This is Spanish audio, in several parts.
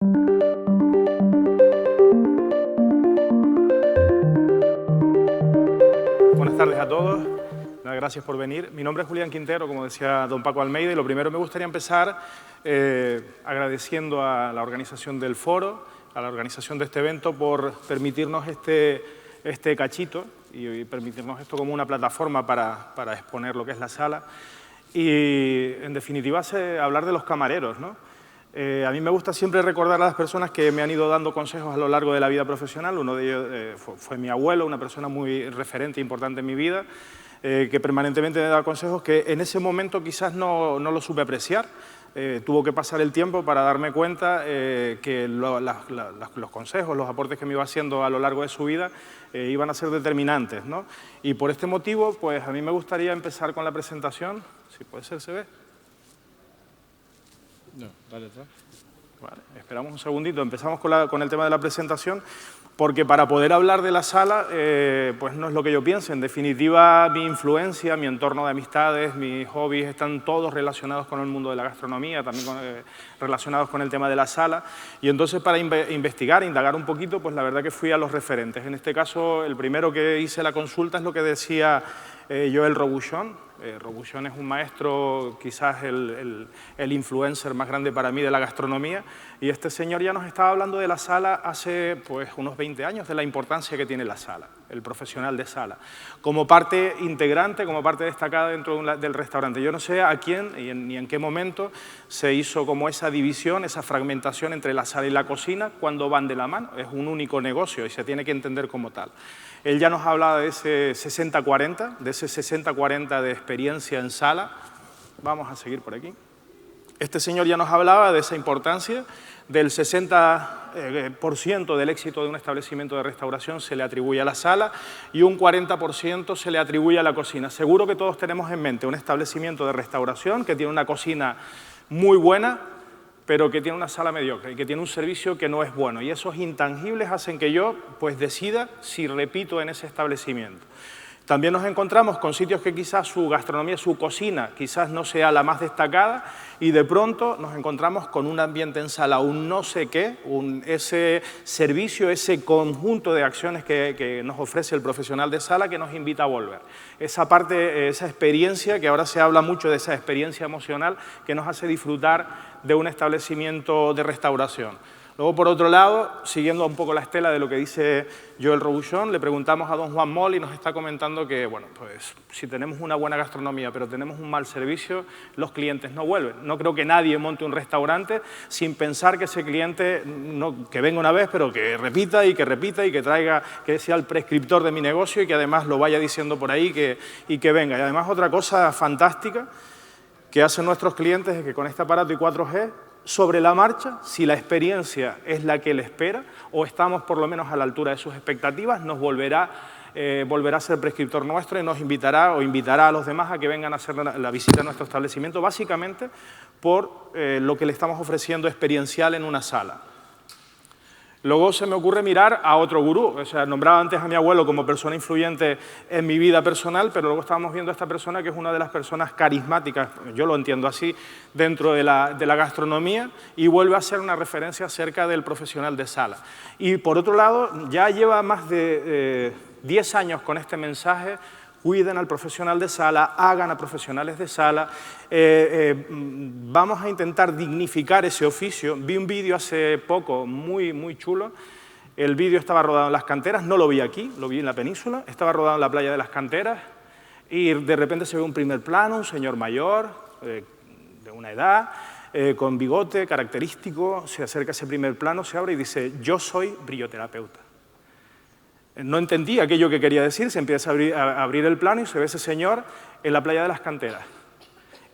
Buenas tardes a todos, gracias por venir. Mi nombre es Julián Quintero, como decía don Paco Almeida, y lo primero me gustaría empezar agradeciendo a la organización del foro, a la organización de este evento, por permitirnos este cachito y permitirnos esto como una plataforma para exponer lo que es la sala. Y, en definitiva, hablar de los camareros, ¿no? A mí me gusta siempre recordar a las personas que me han ido dando consejos a lo largo de la vida profesional. Uno de ellos fue mi abuelo, una persona muy referente e importante en mi vida, que permanentemente me da consejos que en ese momento quizás no lo supe apreciar. Tuvo que pasar el tiempo para darme cuenta que los consejos, los aportes que me iba haciendo a lo largo de su vida iban a ser determinantes, ¿no? Y por este motivo, pues a mí me gustaría empezar con la presentación. Si puede ser, ¿se ve? No, dale atrás. Vale, esperamos un segundito, empezamos con el tema de la presentación, porque para poder hablar de la sala, pues no es lo que yo pienso. En definitiva, mi influencia, mi entorno de amistades, mis hobbies, están todos relacionados con el mundo de la gastronomía, también relacionados con el tema de la sala. Y entonces, para investigar, indagar un poquito, pues la verdad que fui a los referentes. En este caso, el primero que hice la consulta es lo que decía Joel Robuchon. Robuchon es un maestro, quizás el influencer más grande para mí de la gastronomía, y este señor ya nos estaba hablando de la sala hace pues, unos 20 años, de la importancia que tiene la sala, el profesional de sala, como parte integrante, como parte destacada dentro del restaurante. Yo no sé a quién ni en qué momento se hizo como esa división, esa fragmentación entre la sala y la cocina, cuando van de la mano. Es un único negocio y se tiene que entender como tal. Él ya nos hablaba de ese 60-40, de ese 60-40 de experiencia en sala. Vamos a seguir por aquí. Este señor ya nos hablaba de esa importancia, del 60% del éxito de un establecimiento de restauración se le atribuye a la sala y un 40% se le atribuye a la cocina. Seguro que todos tenemos en mente un establecimiento de restauración que tiene una cocina muy buena, pero que tiene una sala mediocre y que tiene un servicio que no es bueno. Y esos intangibles hacen que yo pues, decida si repito en ese establecimiento. También nos encontramos con sitios que quizás su gastronomía, su cocina, quizás no sea la más destacada, y de pronto nos encontramos con un ambiente en sala, un no sé qué, ese servicio, ese conjunto de acciones que nos ofrece el profesional de sala que nos invita a volver. Esa parte, esa experiencia, que ahora se habla mucho de esa experiencia emocional que nos hace disfrutar de un establecimiento de restauración. Luego, por otro lado, siguiendo un poco la estela de lo que dice Joel Robuchon, le preguntamos a don Juan Moll y nos está comentando que, bueno, pues si tenemos una buena gastronomía pero tenemos un mal servicio, los clientes no vuelven. No creo que nadie monte un restaurante sin pensar que ese cliente, no, que venga una vez, pero que repita y que traiga, que sea el prescriptor de mi negocio y que además lo vaya diciendo por ahí y que venga. Y además otra cosa fantástica que hacen nuestros clientes es que con este aparato y 4G, sobre la marcha, si la experiencia es la que él espera o estamos por lo menos a la altura de sus expectativas, nos volverá a ser prescriptor nuestro y nos invitará o invitará a los demás a que vengan a hacer la visita a nuestro establecimiento, básicamente por lo que le estamos ofreciendo experiencial en una sala. Luego se me ocurre mirar a otro gurú. O sea, nombraba antes a mi abuelo como persona influyente en mi vida personal, pero luego estábamos viendo a esta persona que es una de las personas carismáticas, yo lo entiendo así, dentro de la gastronomía, y vuelve a ser una referencia acerca del profesional de sala. Y por otro lado, ya lleva más de 10 años con este mensaje: cuiden al profesional de sala, hagan a profesionales de sala, vamos a intentar dignificar ese oficio. Vi un vídeo hace poco muy chulo. El vídeo estaba rodado en Las Canteras, no lo vi aquí, lo vi en la península, estaba rodado en la playa de Las Canteras y de repente se ve un primer plano, un señor mayor, de una edad, con bigote característico, se acerca a ese primer plano, se abre y dice: yo soy brilloterapeuta. No entendí aquello que quería decir, se empieza a abrir el plano y se ve ese señor en la playa de Las Canteras.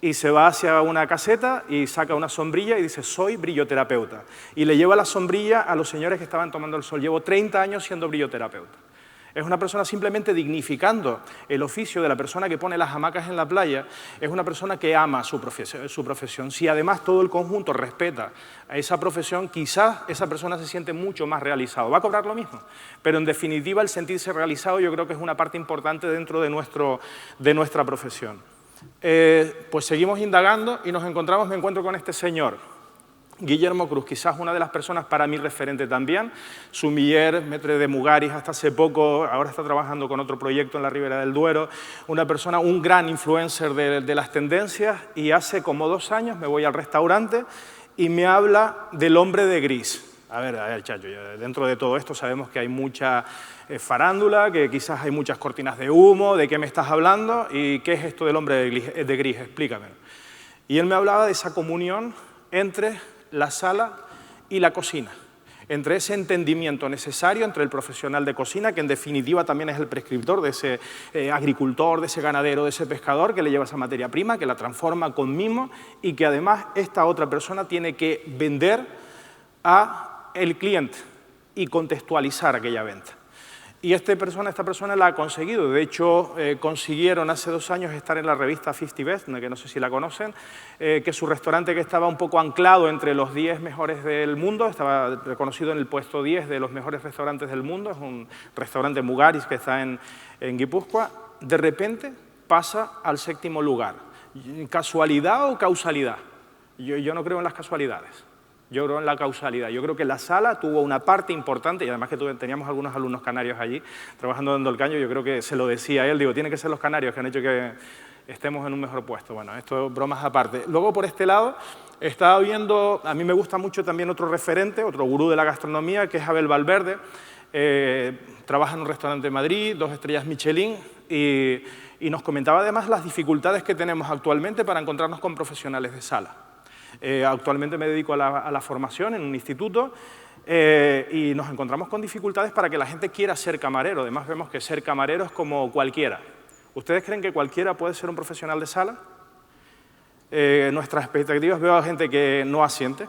Y se va hacia una caseta y saca una sombrilla y dice: soy brilloterapeuta. Y le lleva la sombrilla a los señores que estaban tomando el sol. Llevo 30 años siendo brilloterapeuta. Es una persona simplemente dignificando el oficio de la persona que pone las hamacas en la playa. Es una persona que ama su profesión. Si además todo el conjunto respeta a esa profesión, quizás esa persona se siente mucho más realizado. Va a cobrar lo mismo, pero en definitiva el sentirse realizado yo creo que es una parte importante dentro de nuestra profesión. Pues seguimos indagando y me encuentro con este señor. Guillermo Cruz, quizás una de las personas para mí referente también, sumiller, maître de Mugaris hasta hace poco, ahora está trabajando con otro proyecto en la Ribera del Duero, una persona, un gran influencer de las tendencias, y hace como 2 años me voy al restaurante y me habla del hombre de gris. A ver, Chacho, dentro de todo esto sabemos que hay mucha farándula, que quizás hay muchas cortinas de humo, ¿de qué me estás hablando? ¿Y qué es esto del hombre de gris? Explícame. Y él me hablaba de esa comunión entre la sala y la cocina, entre ese entendimiento necesario entre el profesional de cocina, que en definitiva también es el prescriptor de ese agricultor, de ese ganadero, de ese pescador que le lleva esa materia prima, que la transforma con mimo y que además esta otra persona tiene que vender al cliente y contextualizar aquella venta. Y esta persona la ha conseguido. De hecho, consiguieron hace 2 años estar en la revista 50 Best, que no sé si la conocen, que su restaurante, que estaba un poco anclado entre los 10 mejores del mundo, estaba reconocido en el puesto 10 de los mejores restaurantes del mundo, es un restaurante Mugaris que está en Guipúzcoa, de repente pasa al 7º lugar. ¿Casualidad o causalidad? Yo no creo en las casualidades. Yo creo en la causalidad. Yo creo que la sala tuvo una parte importante, y además que teníamos algunos alumnos canarios allí trabajando dando el caño, yo creo que se lo decía a él, digo, tiene que ser los canarios que han hecho que estemos en un mejor puesto. Bueno, esto bromas aparte. Luego, por este lado, estaba viendo, a mí me gusta mucho también otro referente, otro gurú de la gastronomía, que es Abel Valverde. Trabaja en un restaurante de Madrid, 2 estrellas Michelin, y nos comentaba además las dificultades que tenemos actualmente para encontrarnos con profesionales de sala. Actualmente me dedico a la formación en un instituto y nos encontramos con dificultades para que la gente quiera ser camarero. Además vemos que ser camarero es como cualquiera. ¿Ustedes creen que cualquiera puede ser un profesional de sala? Nuestras expectativas, veo a gente que no asiente.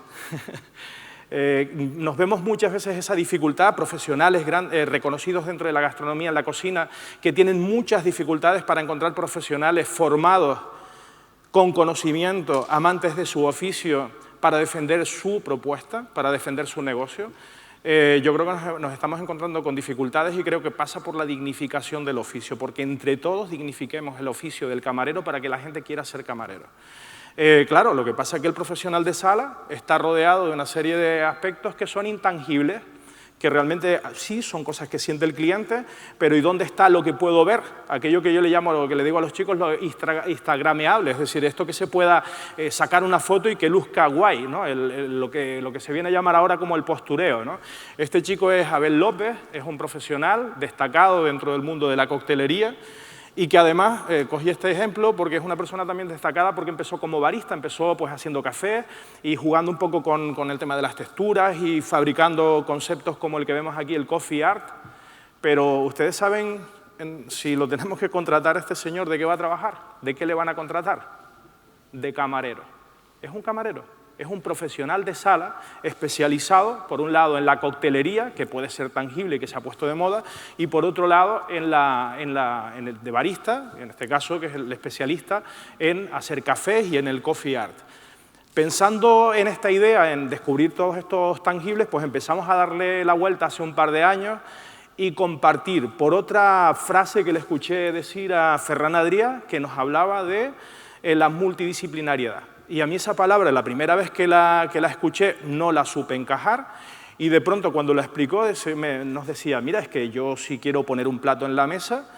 Nos vemos muchas veces esa dificultad, profesionales reconocidos dentro de la gastronomía, en la cocina, que tienen muchas dificultades para encontrar profesionales formados con conocimiento, amantes de su oficio, para defender su propuesta, para defender su negocio. Yo creo que nos estamos encontrando con dificultades y creo que pasa por la dignificación del oficio, porque entre todos dignifiquemos el oficio del camarero para que la gente quiera ser camarero. Claro, lo que pasa es que el profesional de sala está rodeado de una serie de aspectos que son intangibles, que realmente sí son cosas que siente el cliente, pero ¿y dónde está lo que puedo ver? Aquello que yo le llamo, lo que le digo a los chicos, lo instagrameable, es decir, esto que se pueda sacar una foto y que luzca guay, ¿no? Lo que se viene a llamar ahora como el postureo, ¿no? Este chico es Abel López, es un profesional destacado dentro del mundo de la coctelería, y que además, cogí este ejemplo porque es una persona también destacada porque empezó como barista, empezó pues haciendo café y jugando un poco con el tema de las texturas y fabricando conceptos como el que vemos aquí, el coffee art. Pero ustedes saben, si lo tenemos que contratar a este señor, ¿de qué va a trabajar? ¿De qué le van a contratar? De camarero. Es un camarero. Es un profesional de sala especializado, por un lado, en la coctelería, que puede ser tangible y que se ha puesto de moda, y por otro lado, en el de barista, en este caso, que es el especialista en hacer cafés y en el coffee art. Pensando en esta idea, en descubrir todos estos tangibles, pues empezamos a darle la vuelta hace un par de años y compartir por otra frase que le escuché decir a Ferran Adrià, que nos hablaba de la multidisciplinariedad. Y a mí esa palabra, la primera vez que la escuché, no la supe encajar, y de pronto cuando la explicó nos decía, mira, es que yo si quiero poner un plato en la mesa,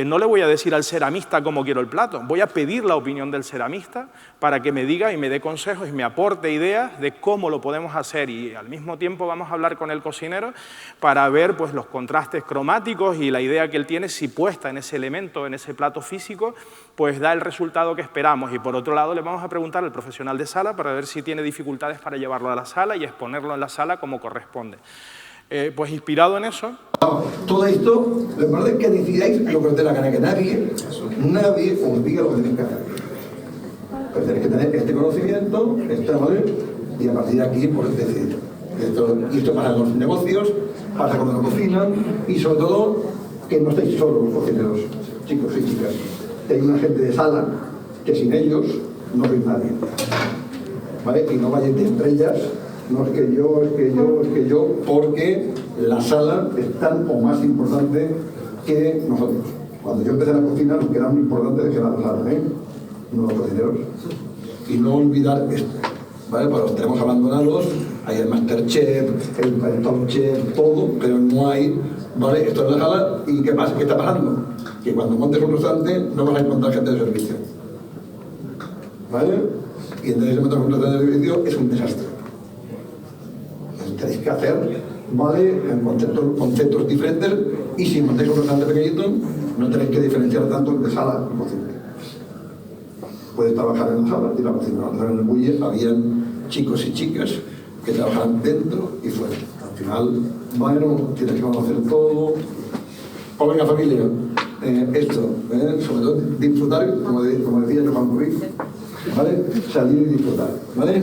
no le voy a decir al ceramista cómo quiero el plato, voy a pedir la opinión del ceramista para que me diga y me dé consejos y me aporte ideas de cómo lo podemos hacer, y al mismo tiempo vamos a hablar con el cocinero para ver pues, los contrastes cromáticos y la idea que él tiene, si puesta en ese elemento, en ese plato físico, pues da el resultado que esperamos. Y por otro lado le vamos a preguntar al profesional de sala para ver si tiene dificultades para llevarlo a la sala y exponerlo en la sala como corresponde. Pues inspirado en eso... Todo esto, lo importante es que decidáis lo que os dé la gana, que nadie os diga lo que tenéis que hacer. Pues tenéis que tener este conocimiento, y a partir de aquí, pues decidir. Y esto pasa con los negocios, pasa con la cocina, y sobre todo, que no estéis solos los cocineros, chicos y chicas. Hay una gente de sala que sin ellos no sois nadie. ¿Vale? Y no vayáis de estrellas. No es que yo, porque la sala es tan o más importante que nosotros. Cuando yo empecé la cocina, lo que era muy importante es que era la sala, no los cocineros. Y no olvidar esto. ¿vale? Pues los tenemos abandonados, hay el Masterchef, el Top Chef, todo, pero no hay, ¿vale? Esto es la sala, ¿y qué pasa? ¿Qué está pasando? Que cuando montes un restaurante no vas a encontrar gente de servicio, ¿vale? Y entonces si montas un restaurante de servicio es un desastre. Entonces, tenéis que hacer, ¿vale? En conceptos diferentes, y si montáis un restaurante pequeñito, no tenéis que diferenciar tanto de sala y cocina. Puedes trabajar en la sala y la cocina. En el Bulle habían chicos y chicas que trabajaban dentro y fuera. Al final, bueno, tienes que conocer todo. O venga familia, esto, sobre todo disfrutar, como decía Johan Cruyff, ¿vale? Salir y disfrutar, ¿vale?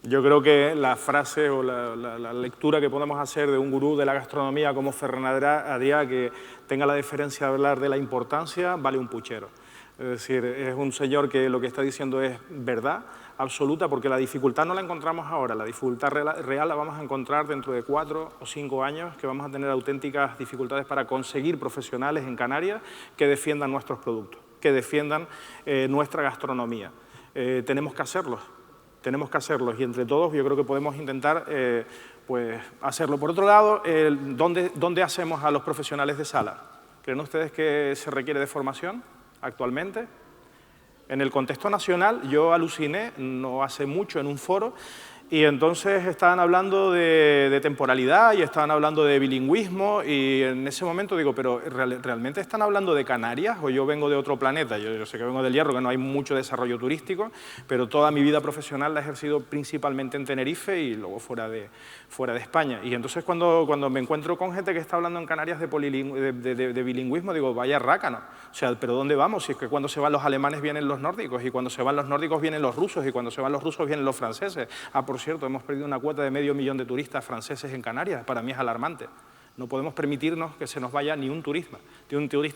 Yo creo que la frase o la lectura que podemos hacer de un gurú de la gastronomía como Ferran Adrià, que tenga la deferencia de hablar de la importancia, vale un puchero. Es decir, es un señor que lo que está diciendo es verdad absoluta, porque la dificultad no la encontramos ahora, la dificultad real la vamos a encontrar dentro de 4 o 5 años, que vamos a tener auténticas dificultades para conseguir profesionales en Canarias que defiendan nuestros productos, que defiendan nuestra gastronomía. Tenemos que hacerlos. Tenemos que hacerlos, y entre todos yo creo que podemos intentar pues hacerlo. Por otro lado, ¿dónde hacemos a los profesionales de sala? ¿Creen ustedes que se requiere de formación actualmente? En el contexto nacional yo aluciné no hace mucho en un foro, y entonces estaban hablando de temporalidad y estaban hablando de bilingüismo, y en ese momento digo, pero ¿realmente están hablando de Canarias o yo vengo de otro planeta? Yo sé que vengo del Hierro, que no hay mucho desarrollo turístico, pero toda mi vida profesional la he ejercido principalmente en Tenerife y luego fuera de España. Y entonces cuando me encuentro con gente que está hablando en Canarias de bilingüismo, digo, vaya rácano. O sea, ¿pero dónde vamos? Si es que cuando se van los alemanes vienen los nórdicos, y cuando se van los nórdicos vienen los rusos, y cuando se van los rusos vienen los franceses. Por cierto, hemos perdido una cuota de 500.000 de turistas franceses en Canarias. Para mí es alarmante. No podemos permitirnos que se nos vaya ni un turista.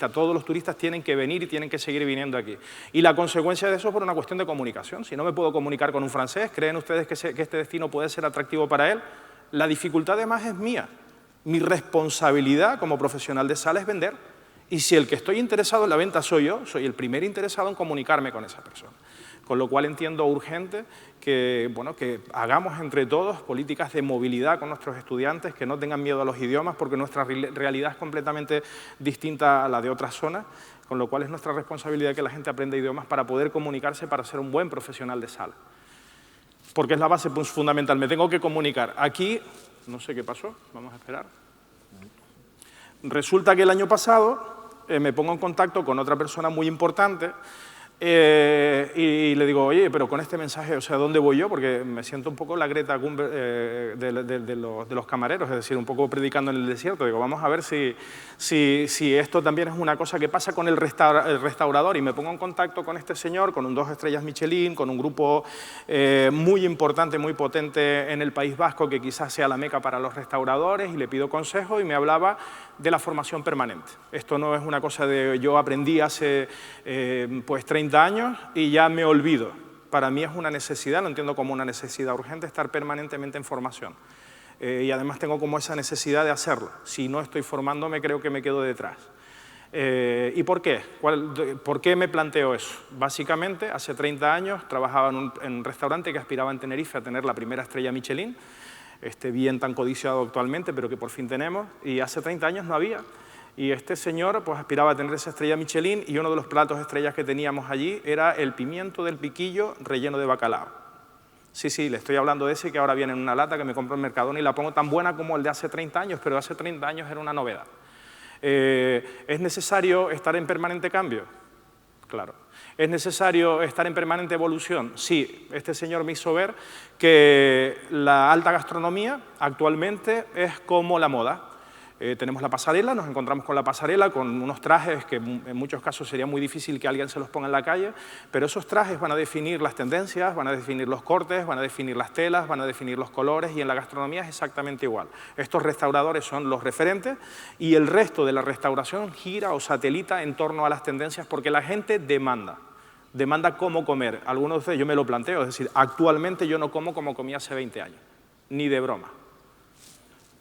Todos los turistas tienen que venir y tienen que seguir viniendo aquí. Y la consecuencia de eso es por una cuestión de comunicación. Si no me puedo comunicar con un francés, ¿creen ustedes que este destino puede ser atractivo para él? La dificultad además es mía. Mi responsabilidad como profesional de sala es vender. Y si el que estoy interesado en la venta soy yo, soy el primer interesado en comunicarme con esa persona. Con lo cual entiendo urgente que hagamos entre todos políticas de movilidad con nuestros estudiantes, que no tengan miedo a los idiomas, porque nuestra realidad es completamente distinta a la de otras zonas, con lo cual es nuestra responsabilidad que la gente aprenda idiomas para poder comunicarse, para ser un buen profesional de sala. Porque es la base fundamental, me tengo que comunicar. Aquí, no sé qué pasó, vamos a esperar. Resulta que el año pasado me pongo en contacto con otra persona muy importante, y le digo, oye, pero con este mensaje, o sea, ¿dónde voy yo? Porque me siento un poco la Greta Thunberg de los camareros, es decir, un poco predicando en el desierto. Digo, vamos a ver si esto también es una cosa que pasa con el restaurador. Y me pongo en contacto con este señor, con un 2 estrellas Michelin, con un grupo muy importante, muy potente en el País Vasco, que quizás sea la meca para los restauradores, y le pido consejo, y me hablaba de la formación permanente. Esto no es una cosa de yo aprendí hace pues 30 años y ya me olvido. Para mí es una necesidad, lo entiendo como una necesidad urgente, estar permanentemente en formación. Y además tengo como esa necesidad de hacerlo. Si no estoy formándome, creo que me quedo detrás. ¿Y por qué? ¿Por qué me planteo eso? Básicamente, hace 30 años trabajaba en un restaurante que aspiraba en Tenerife a tener la primera estrella Michelin, este bien tan codiciado actualmente, pero que por fin tenemos, y hace 30 años no había. Y este señor pues aspiraba a tener esa estrella Michelin, y uno de los platos estrellas que teníamos allí era el pimiento del piquillo relleno de bacalao. Sí, le estoy hablando de ese que ahora viene en una lata que me compro en Mercadona y la pongo tan buena como el de hace 30 años, pero hace 30 años era una novedad. ¿Es necesario estar en permanente cambio? Claro. ¿Es necesario estar en permanente evolución? Sí. Este señor me hizo ver que la alta gastronomía actualmente es como la moda. Tenemos la pasarela, nos encontramos con la pasarela, con unos trajes que en muchos casos sería muy difícil que alguien se los ponga en la calle, pero esos trajes van a definir las tendencias, van a definir los cortes, van a definir las telas, van a definir los colores, y en la gastronomía es exactamente igual. Estos restauradores son los referentes, y el resto de la restauración gira o satelita en torno a las tendencias, porque la gente demanda cómo comer. Algunos de ustedes, yo me lo planteo, es decir, actualmente yo no como como comía hace 20 años, ni de broma.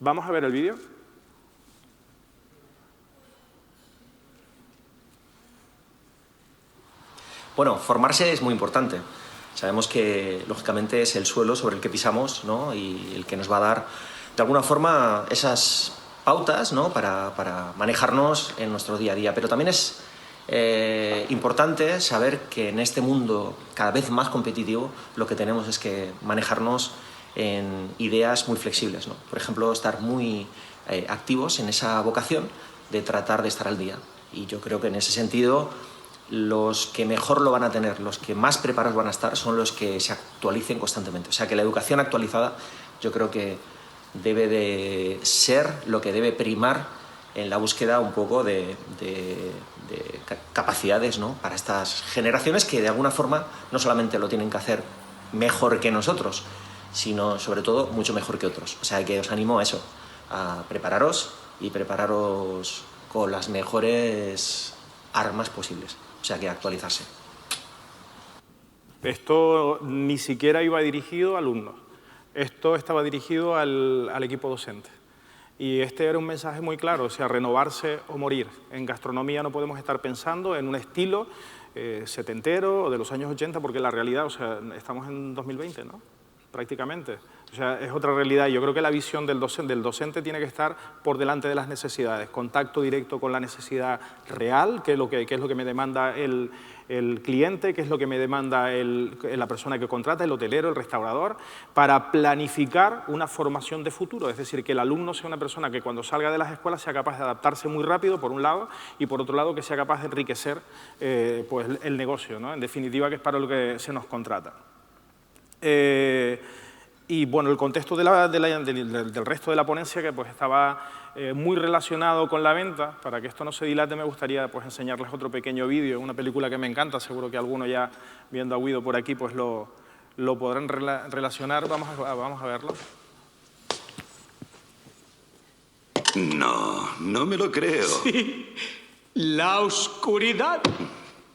¿Vamos a ver el vídeo? Bueno, formarse es muy importante. Sabemos que, lógicamente, es el suelo sobre el que pisamos, ¿no? Y el que nos va a dar, de alguna forma, esas pautas, ¿no? para manejarnos en nuestro día a día. Pero también es importante saber que en este mundo cada vez más competitivo lo que tenemos es que manejarnos en ideas muy flexibles, ¿no? Por ejemplo, estar muy activos en esa vocación de tratar de estar al día. Y yo creo que en ese sentido los que mejor lo van a tener, los que más preparados van a estar, son los que se actualicen constantemente. O sea que la educación actualizada yo creo que debe de ser lo que debe primar en la búsqueda un poco de capacidades, ¿no? Para estas generaciones que de alguna forma no solamente lo tienen que hacer mejor que nosotros, sino sobre todo mucho mejor que otros. O sea que os animo a eso, a prepararos y prepararos con las mejores armas posibles. O sea que actualizarse. Esto ni siquiera iba dirigido a alumnos. Esto estaba dirigido al equipo docente. Y este era un mensaje muy claro, o sea, renovarse o morir. En gastronomía no podemos estar pensando en un estilo setentero o de los años 80, porque la realidad, o sea, estamos en 2020, ¿no? Prácticamente. O sea, es otra realidad. Yo creo que la visión del docente tiene que estar por delante de las necesidades, contacto directo con la necesidad real, qué es lo que me demanda el cliente, qué es lo que me demanda la persona que contrata, el hotelero, el restaurador, para planificar una formación de futuro. Es decir, que el alumno sea una persona que cuando salga de las escuelas sea capaz de adaptarse muy rápido, por un lado, y por otro lado que sea capaz de enriquecer pues el negocio, ¿no? En definitiva, que es para lo que se nos contrata. Y bueno, el contexto del resto de la ponencia, que pues estaba muy relacionado con la venta. Para que esto no se dilate, me gustaría pues enseñarles otro pequeño vídeo, una película que me encanta, seguro que alguno ya viendo a Guido por aquí pues lo podrán relacionar. Vamos a verlo. No, no me lo creo. Sí, la oscuridad.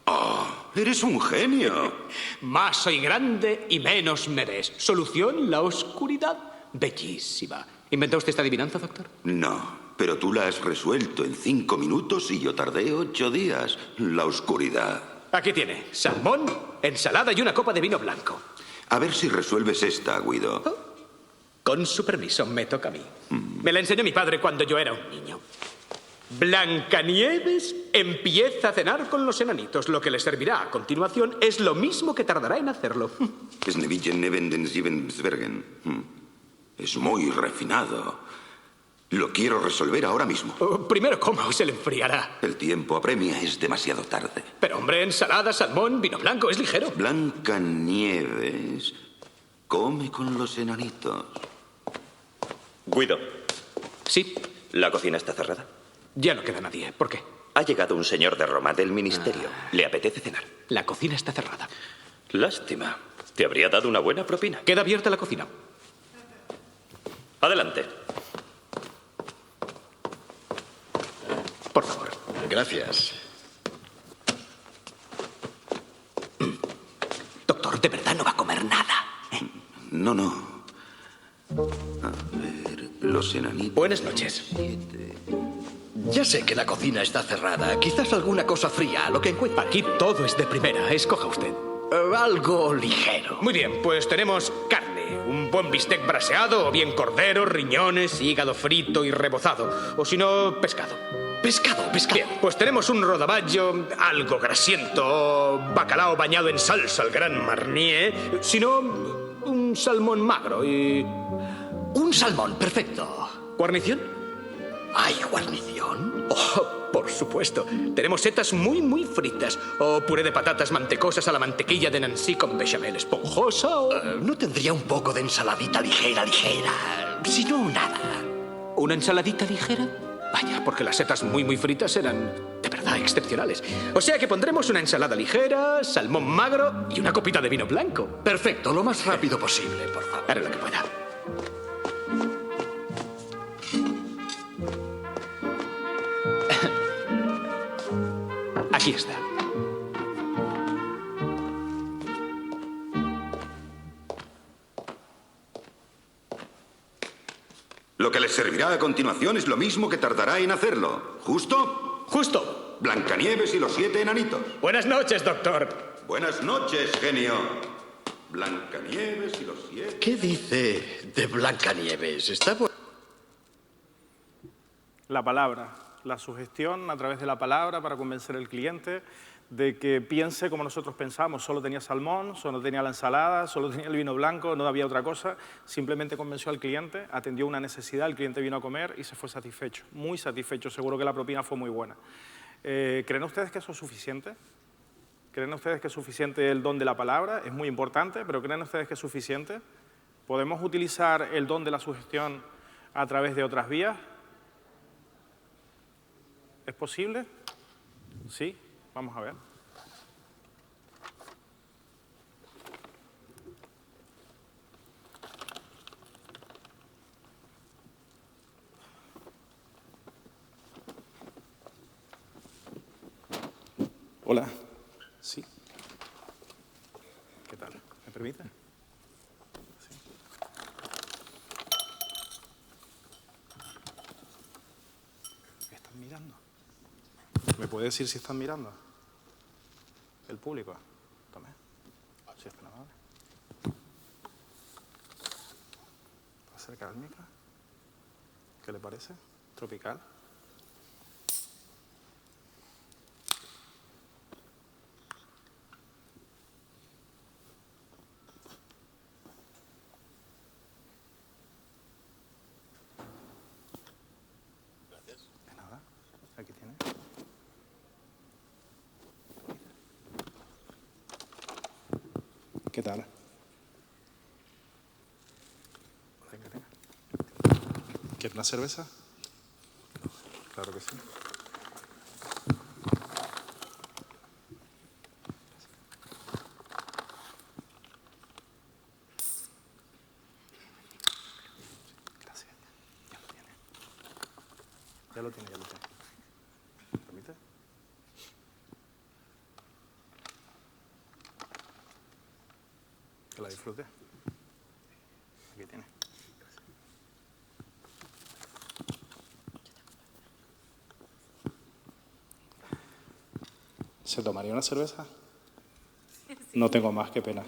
Oh, eres un genio. Más soy grande y menos me ves. Solución, la oscuridad. Bellísima. ¿Inventó usted esta adivinanza, doctor? No, pero tú la has resuelto en 5 minutos y yo tardé 8 días. La oscuridad. Aquí tiene salmón, ensalada y una copa de vino blanco. A ver si resuelves esta, Guido. Con su permiso, me toca a mí. Me la enseñó mi padre cuando yo era un niño. Blancanieves empieza a cenar con los enanitos. Lo que le servirá a continuación es lo mismo que tardará en hacerlo. Es muy refinado. Lo quiero resolver ahora mismo. Primero coma o se le enfriará. El tiempo apremia, es demasiado tarde. Pero hombre, ensalada, salmón, vino blanco, es ligero. Blancanieves come con los enanitos. Guido, Sí, la cocina está cerrada. ya no queda nadie. ¿Por qué? Ha llegado un señor de Roma, del ministerio. ¿Le apetece cenar? La cocina está cerrada. Lástima. Te habría dado una buena propina. Queda abierta la cocina. Adelante. Por favor. Gracias. Doctor, de verdad no va a comer nada. No, no. A ver, los enanitos. Buenas noches. Ya sé que la cocina está cerrada. Quizás alguna cosa fría, lo que encuentre. Aquí todo es de primera. Escoja usted. Algo ligero. Muy bien, pues tenemos carne. Un buen bistec braseado, o bien cordero, riñones, hígado frito y rebozado. O si no, pescado. Pescado. Bien, pues tenemos un rodaballo algo grasiento, bacalao bañado en salsa al gran marnier. Si no, un salmón magro y... Un salmón, perfecto. ¿Guarnición? ¿Hay guarnición? Oh, por supuesto. Tenemos setas muy fritas. O puré de patatas mantecosas a la mantequilla de Nancy con bechamel esponjosa o... ¿No tendría un poco de ensaladita ligera? Si no, nada. ¿Una ensaladita ligera? Vaya, porque las setas muy fritas eran de verdad excepcionales. O sea que pondremos una ensalada ligera, salmón magro y una copita de vino blanco. Perfecto, lo más rápido posible, por favor. Haré lo que pueda. Aquí está. Lo que les servirá a continuación es lo mismo que tardará en hacerlo. ¿Justo? Justo. Blancanieves y los 7 enanitos. Buenas noches, doctor. Buenas noches, genio. Blancanieves y los 7. ¿Qué dice de Blancanieves? Está bueno. La palabra, la sugestión a través de la palabra para convencer al cliente de que piense como nosotros pensamos. Solo tenía salmón, solo tenía la ensalada, solo tenía el vino blanco, no había otra cosa. Simplemente convenció al cliente, atendió una necesidad, el cliente vino a comer y se fue satisfecho, muy satisfecho. Seguro que la propina fue muy buena. ¿Creen ustedes que eso es suficiente? ¿Creen ustedes que es suficiente el don de la palabra? Es muy importante, pero ¿creen ustedes que es suficiente? ¿Podemos utilizar el don de la sugestión a través de otras vías? ¿Es posible? Sí, vamos a ver. Hola. Sí. ¿Qué tal? ¿Me permite? Sí. ¿Están mirando? ¿Me puede decir si están mirando? El público. Tome. Si es tan amable. ¿Puedo acercar el micro? ¿Qué le parece? Tropical. De nada. Aquí tiene. ¿Qué tal? Venga, venga. ¿Quieres una cerveza? Claro que sí. Gracias. Ya lo tiene. Ya lo tiene, ya lo tiene. ¿Me permite? Que la disfrute. Aquí tiene. ¿Se tomaría una cerveza? No tengo más, qué pena.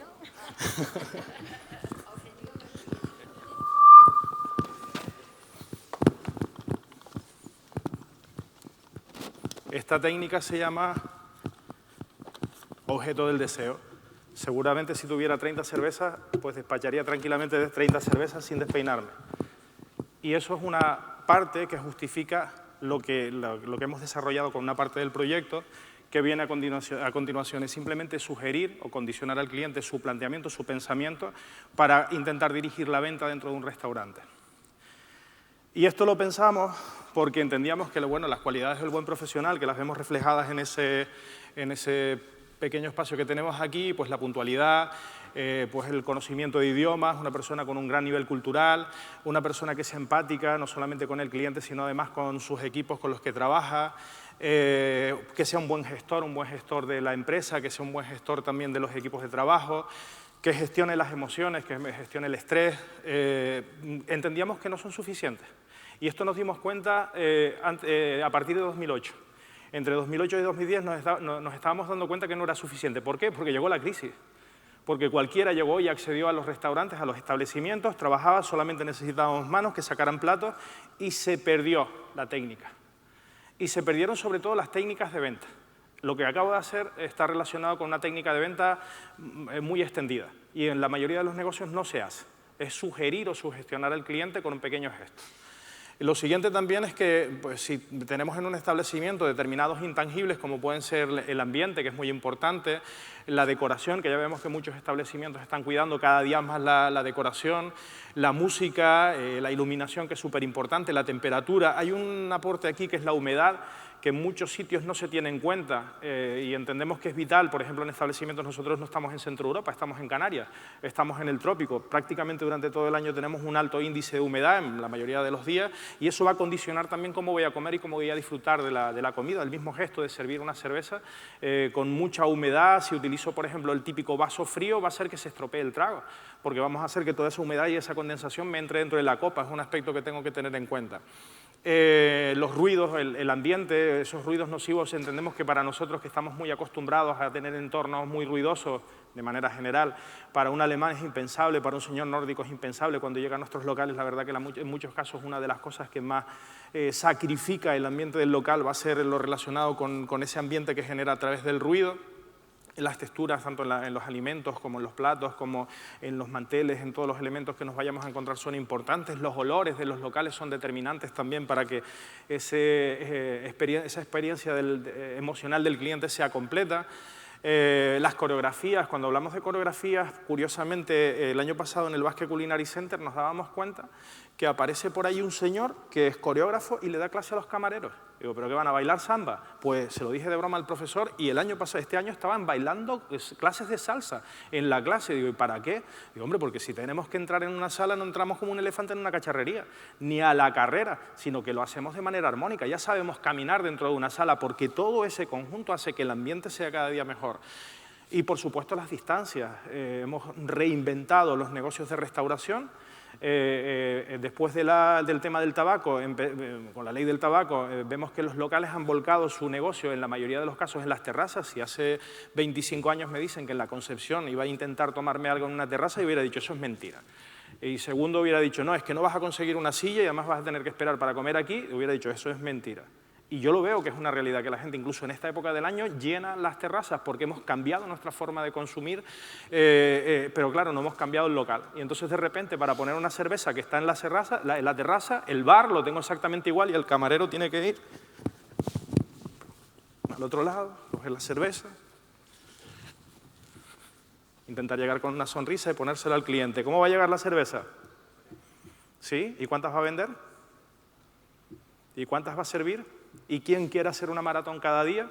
Esta técnica se llama objeto del deseo. Seguramente si tuviera 30 cervezas, pues despacharía tranquilamente de 30 cervezas sin despeinarme. Y eso es una parte que justifica lo que hemos desarrollado con una parte del proyecto que viene a continuación. Es simplemente sugerir o condicionar al cliente su planteamiento, su pensamiento, para intentar dirigir la venta dentro de un restaurante. Y esto lo pensamos porque entendíamos que las cualidades del buen profesional, que las vemos reflejadas en ese pequeño espacio que tenemos aquí, pues la puntualidad, pues el conocimiento de idiomas, una persona con un gran nivel cultural, una persona que es empática, no solamente con el cliente, sino además con sus equipos con los que trabaja, que sea un buen gestor de la empresa, que sea un buen gestor también de los equipos de trabajo, que gestione las emociones, que gestione el estrés. Entendíamos que no son suficientes. Y esto nos dimos cuenta a partir de 2008. Entre 2008 y 2010 nos estábamos dando cuenta que no era suficiente. ¿Por qué? Porque llegó la crisis. Porque cualquiera llegó y accedió a los restaurantes, a los establecimientos, trabajaba, solamente necesitábamos manos que sacaran platos y se perdió la técnica. Y se perdieron sobre todo las técnicas de venta. Lo que acabo de hacer está relacionado con una técnica de venta muy extendida y en la mayoría de los negocios no se hace. Es sugerir o sugestionar al cliente con un pequeño gesto. Lo siguiente también es que pues, si tenemos en un establecimiento determinados intangibles como pueden ser el ambiente, que es muy importante, la decoración, que ya vemos que muchos establecimientos están cuidando cada día más la decoración, la música, la iluminación, que es súper importante, la temperatura. Hay un aporte aquí que es la humedad, que en muchos sitios no se tiene en cuenta y entendemos que es vital. Por ejemplo, en establecimientos nosotros no estamos en Centro Europa, estamos en Canarias, estamos en el trópico. Prácticamente durante todo el año tenemos un alto índice de humedad en la mayoría de los días y eso va a condicionar también cómo voy a comer y cómo voy a disfrutar de la comida. El mismo gesto de servir una cerveza con mucha humedad, si utilizo, por ejemplo, el típico vaso frío, va a hacer que se estropee el trago, porque vamos a hacer que toda esa humedad y esa condensación me entre dentro de la copa. Es un aspecto que tengo que tener en cuenta. Los ruidos, el ambiente, esos ruidos nocivos, entendemos que para nosotros que estamos muy acostumbrados a tener entornos muy ruidosos de manera general, para un alemán es impensable, para un señor nórdico es impensable. Cuando llega a nuestros locales, la verdad que en muchos casos una de las cosas que más sacrifica el ambiente del local va a ser lo relacionado con ese ambiente que genera a través del ruido. Las texturas, tanto en los alimentos como en los platos, como en los manteles, en todos los elementos que nos vayamos a encontrar son importantes. Los olores de los locales son determinantes también para que esa experiencia emocional del cliente sea completa. Las coreografías, cuando hablamos de coreografías, curiosamente el año pasado en el Basque Culinary Center nos dábamos cuenta que aparece por ahí un señor que es coreógrafo y le da clase a los camareros. Digo, ¿pero qué van a bailar samba? Pues se lo dije de broma al profesor y el año pasado, este año estaban bailando clases de salsa en la clase. Digo, ¿y para qué? Digo, hombre, porque si tenemos que entrar en una sala no entramos como un elefante en una cacharrería, ni a la carrera, sino que lo hacemos de manera armónica. Ya sabemos caminar dentro de una sala porque todo ese conjunto hace que el ambiente sea cada día mejor. Y por supuesto las distancias. Hemos reinventado los negocios de restauración. Después del tema del tabaco, con la ley del tabaco, vemos que los locales han volcado su negocio en la mayoría de los casos en las terrazas. Si hace 25 años me dicen que en la Concepción iba a intentar tomarme algo en una terraza, y hubiera dicho, eso es mentira. Y segundo, hubiera dicho, no, es que no vas a conseguir una silla y además vas a tener que esperar para comer aquí, y hubiera dicho, eso es mentira. Y yo lo veo que es una realidad, que la gente incluso en esta época del año llena las terrazas porque hemos cambiado nuestra forma de consumir, pero claro, no hemos cambiado el local. Y entonces de repente para poner una cerveza que está en la terraza, el bar lo tengo exactamente igual y el camarero tiene que ir al otro lado, coger la cerveza, intentar llegar con una sonrisa y ponérsela al cliente. ¿Cómo va a llegar la cerveza? ¿Sí? ¿Y cuántas va a vender? ¿Y cuántas va a servir? ¿Y quién quiere hacer una maratón cada día?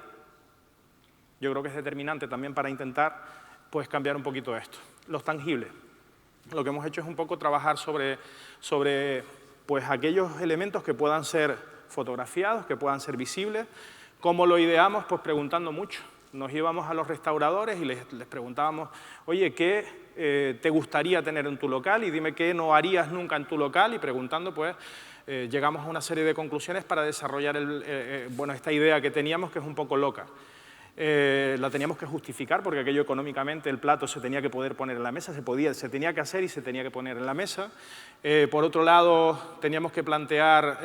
Yo creo que es determinante también para intentar pues, cambiar un poquito esto. Los tangibles. Lo que hemos hecho es un poco trabajar sobre pues, aquellos elementos que puedan ser fotografiados, que puedan ser visibles. ¿Cómo lo ideamos? Pues preguntando mucho. Nos íbamos a los restauradores y les preguntábamos, oye, ¿qué te gustaría tener en tu local? Y dime qué no harías nunca en tu local. Y preguntando, pues, llegamos a una serie de conclusiones para desarrollar bueno, esta idea que teníamos, que es un poco loca. La teníamos que justificar porque aquello económicamente, el plato se tenía que poder poner en la mesa, se tenía que hacer y se tenía que poner en la mesa. Por otro lado, teníamos que plantear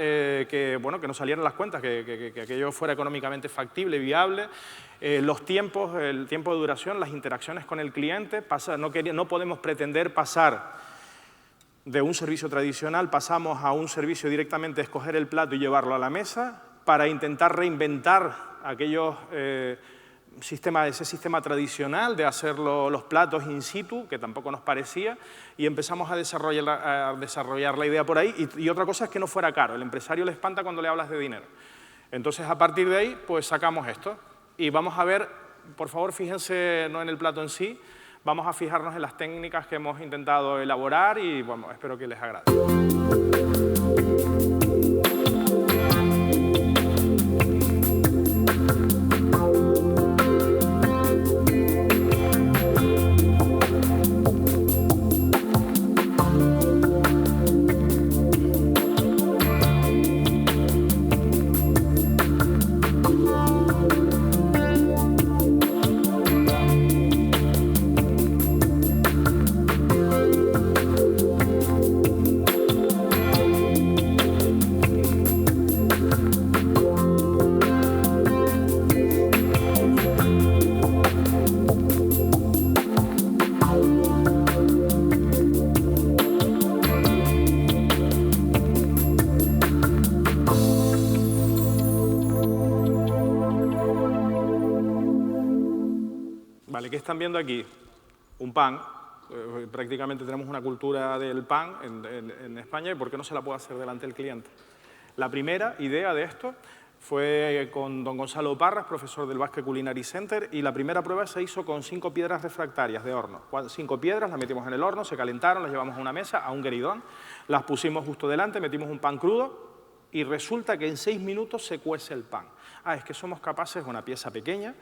bueno, que nos salieran las cuentas, que aquello fuera económicamente factible, viable. Los tiempos, el tiempo de duración, las interacciones con el cliente, no podemos pretender pasar de un servicio tradicional, pasamos a un servicio directamente de escoger el plato y llevarlo a la mesa para intentar reinventar aquellos ese sistema tradicional de hacer los platos in situ, que tampoco nos parecía, y empezamos a desarrollar la idea por ahí. Y otra cosa es que no fuera caro. El empresario le espanta cuando le hablas de dinero. Entonces, a partir de ahí, pues sacamos esto. Y vamos a ver, por favor, fíjense no en el plato en sí, vamos a fijarnos en las técnicas que hemos intentado elaborar y bueno, espero que les agrade. Vale, ¿qué están viendo aquí? Un pan. Prácticamente tenemos una cultura del pan en España, y ¿por qué no se la puede hacer delante del cliente? La primera idea de esto fue con don Gonzalo Parras, profesor del Basque Culinary Center, y la primera prueba se hizo con 5 piedras refractarias de horno. 5 piedras, las metimos en el horno, se calentaron, las llevamos a una mesa, a un gueridón, las pusimos justo delante, metimos un pan crudo, y resulta que en 6 minutos se cuece el pan. Es que somos capaces de una pieza pequeña,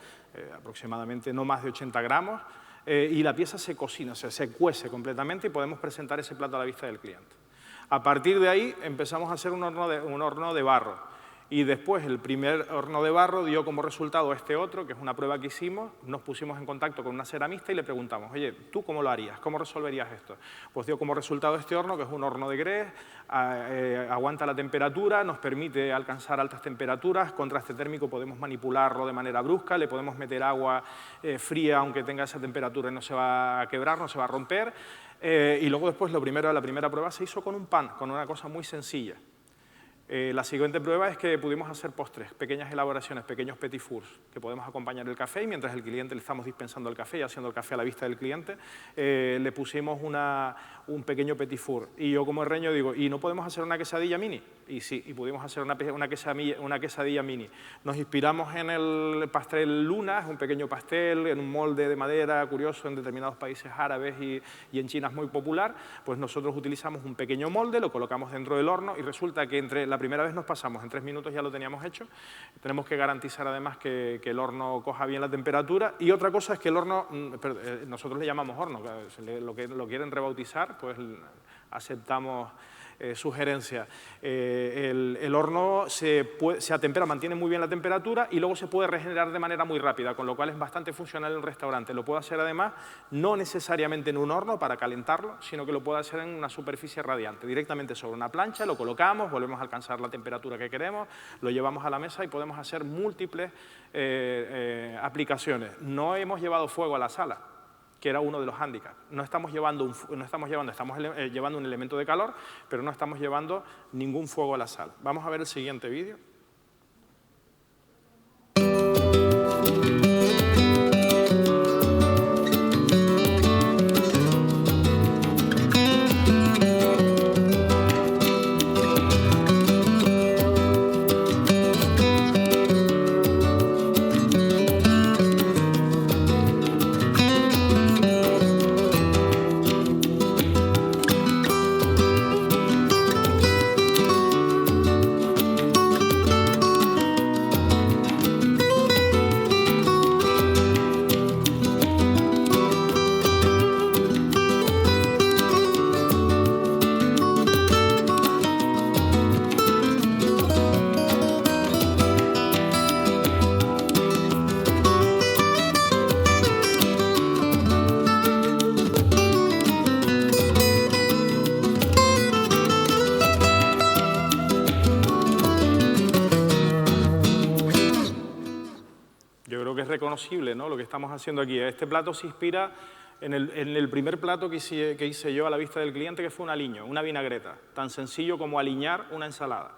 aproximadamente no más de 80 gramos, y la pieza se cocina, o sea, se cuece completamente y podemos presentar ese plato a la vista del cliente. A partir de ahí empezamos a hacer un horno de barro. Y después el primer horno de barro dio como resultado este otro, que es una prueba que hicimos. Nos pusimos en contacto con una ceramista y le preguntamos, oye, ¿tú cómo lo harías? ¿Cómo resolverías esto? Pues dio como resultado este horno, que es un horno de grés, aguanta la temperatura, nos permite alcanzar altas temperaturas, contraste térmico podemos manipularlo de manera brusca, le podemos meter agua fría aunque tenga esa temperatura y no se va a quebrar, no se va a romper. Y luego después la primera prueba se hizo con un pan, con una cosa muy sencilla. La siguiente prueba es que pudimos hacer postres, pequeñas elaboraciones, pequeños petit fours, que podemos acompañar el café y mientras el cliente le estamos dispensando el café y haciendo el café a la vista del cliente, le pusimos un pequeño petit four. Y yo como herreño digo, ¿y no podemos hacer una quesadilla mini? Y sí, y pudimos hacer una quesadilla mini. Nos inspiramos en el pastel Luna, es un pequeño pastel en un molde de madera curioso en determinados países árabes y en China es muy popular. Pues nosotros utilizamos un pequeño molde, lo colocamos dentro del horno y resulta que la primera vez nos pasamos, en 3 minutos ya lo teníamos hecho. Tenemos que garantizar además que el horno coja bien la temperatura. Y otra cosa es que el horno, nosotros le llamamos horno, lo que lo quieren rebautizar, pues aceptamos sugerencias. El horno se atempera, mantiene muy bien la temperatura y luego se puede regenerar de manera muy rápida, con lo cual es bastante funcional en un restaurante. Lo puedo hacer además no necesariamente en un horno para calentarlo, sino que lo puedo hacer en una superficie radiante, directamente sobre una plancha, lo colocamos, volvemos a alcanzar la temperatura que queremos, lo llevamos a la mesa y podemos hacer múltiples aplicaciones. No hemos llevado fuego a la sala, que era uno de los hándicaps. Estamos llevando un elemento de calor, pero no estamos llevando ningún fuego a la sala. Vamos a ver el siguiente vídeo. Reconocible, ¿no? Lo que estamos haciendo aquí. Este plato se inspira en el primer plato que hice yo a la vista del cliente, que fue un aliño, una vinagreta, tan sencillo como aliñar una ensalada.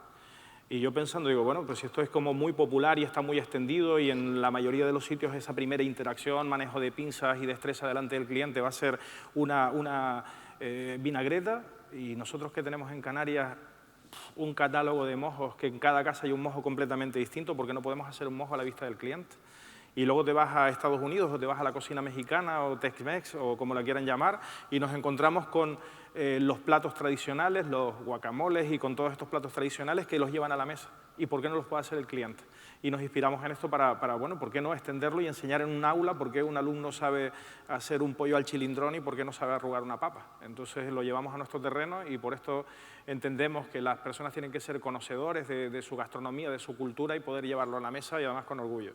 Y yo pensando, digo, bueno, pues esto es como muy popular y está muy extendido y en la mayoría de los sitios esa primera interacción, manejo de pinzas y destreza delante del cliente va a ser una vinagreta, y nosotros que tenemos en Canarias un catálogo de mojos, que en cada casa hay un mojo completamente distinto, porque no podemos hacer un mojo a la vista del cliente. Y luego te vas a Estados Unidos o te vas a la cocina mexicana o Tex-Mex o como la quieran llamar y nos encontramos con los platos tradicionales, los guacamoles y con todos estos platos tradicionales que los llevan a la mesa. ¿Y por qué no los puede hacer el cliente? Y nos inspiramos en esto para bueno, ¿por qué no extenderlo y enseñar en un aula por qué un alumno sabe hacer un pollo al chilindrón y por qué no sabe arrugar una papa? Entonces lo llevamos a nuestro terreno y por esto entendemos que las personas tienen que ser conocedores de su gastronomía, de su cultura y poder llevarlo a la mesa y además con orgullo.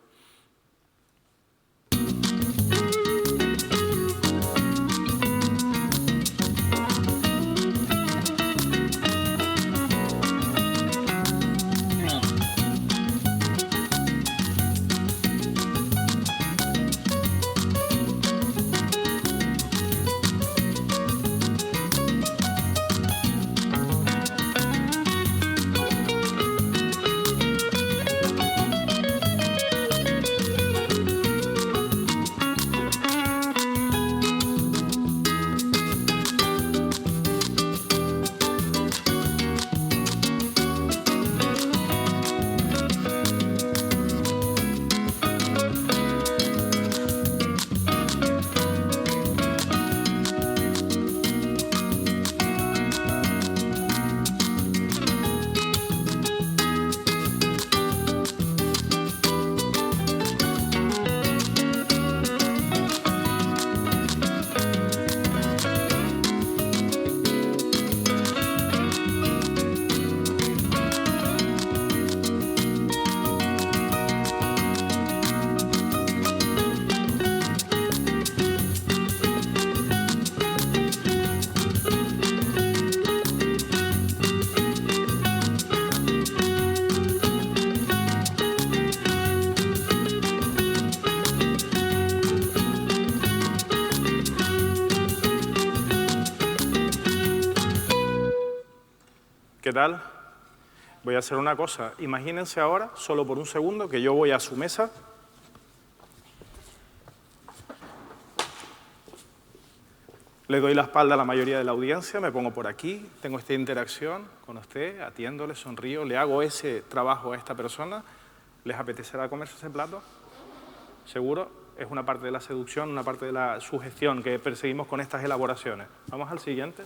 ¿Qué tal? Voy a hacer una cosa. Imagínense ahora, solo por un segundo, que yo voy a su mesa. Le doy la espalda a la mayoría de la audiencia, me pongo por aquí, tengo esta interacción con usted, atiéndole, sonrío, le hago ese trabajo a esta persona. ¿Les apetecerá comerse ese plato? ¿Seguro? Es una parte de la seducción, una parte de la sugestión que perseguimos con estas elaboraciones. Vamos al siguiente.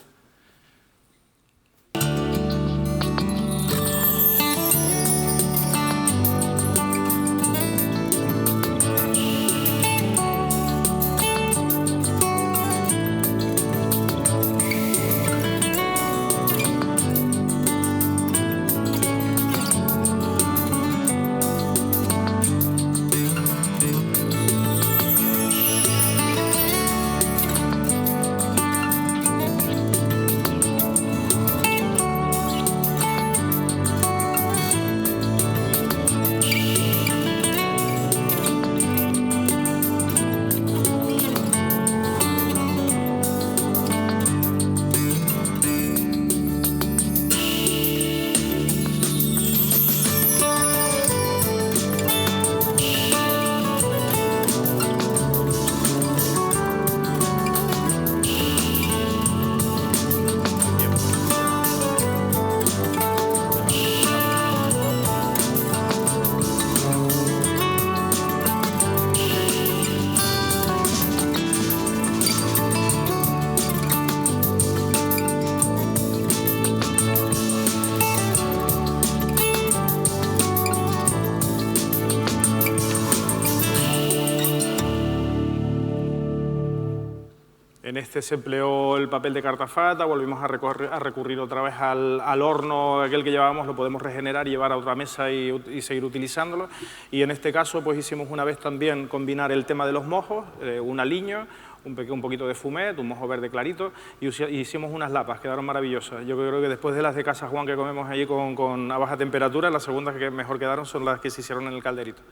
En este se empleó el papel de cartafata, volvimos a recurrir otra vez al horno, aquel que llevábamos, lo podemos regenerar y llevar a otra mesa y seguir utilizándolo. Y en este caso pues hicimos una vez también combinar el tema de los mojos, un aliño, un poquito de fumet, un mojo verde clarito y hicimos unas lapas, quedaron maravillosas. Yo creo que después de las de Casa Juan que comemos allí a baja temperatura, las segundas que mejor quedaron son las que se hicieron en el calderito.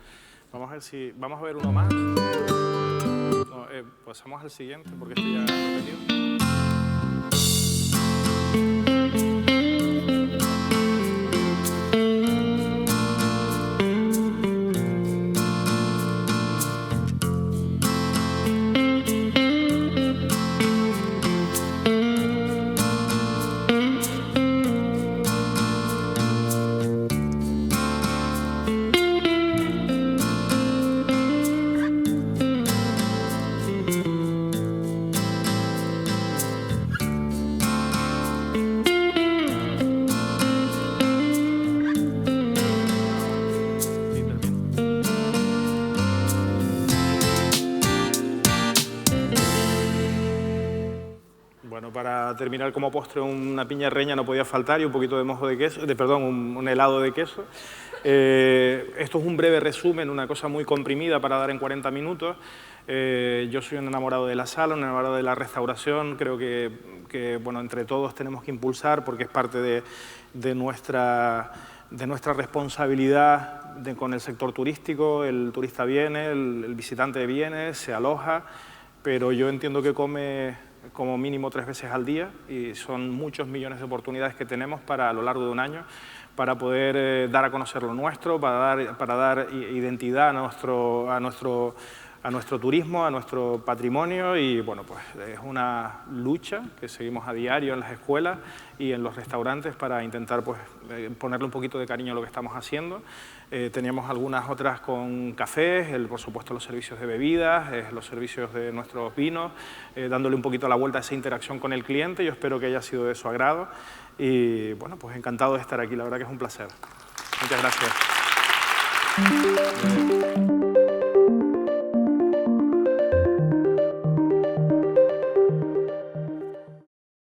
Vamos a ver uno más. No, pasamos al siguiente porque este ya he repetido. Para terminar como postre una piña reña no podía faltar y un poquito de mojo de queso, un helado de queso. Esto es un breve resumen, una cosa muy comprimida para dar en 40 minutos. Yo soy un enamorado de la sala, un enamorado de la restauración. Creo que bueno, entre todos tenemos que impulsar porque es parte de nuestra responsabilidad con el sector turístico. El turista viene, el visitante viene, se aloja, pero yo entiendo que come como mínimo 3 veces al día y son muchos millones de oportunidades que tenemos a lo largo de un año para poder dar a conocer lo nuestro, para dar identidad a nuestro turismo, a nuestro patrimonio y bueno, pues es una lucha que seguimos a diario en las escuelas y en los restaurantes para intentar pues ponerle un poquito de cariño a lo que estamos haciendo. Teníamos algunas otras con cafés, por supuesto los servicios de bebidas, los servicios de nuestros vinos, dándole un poquito la vuelta a esa interacción con el cliente. Yo espero que haya sido de su agrado y bueno, pues encantado de estar aquí, la verdad que es un placer. Muchas gracias.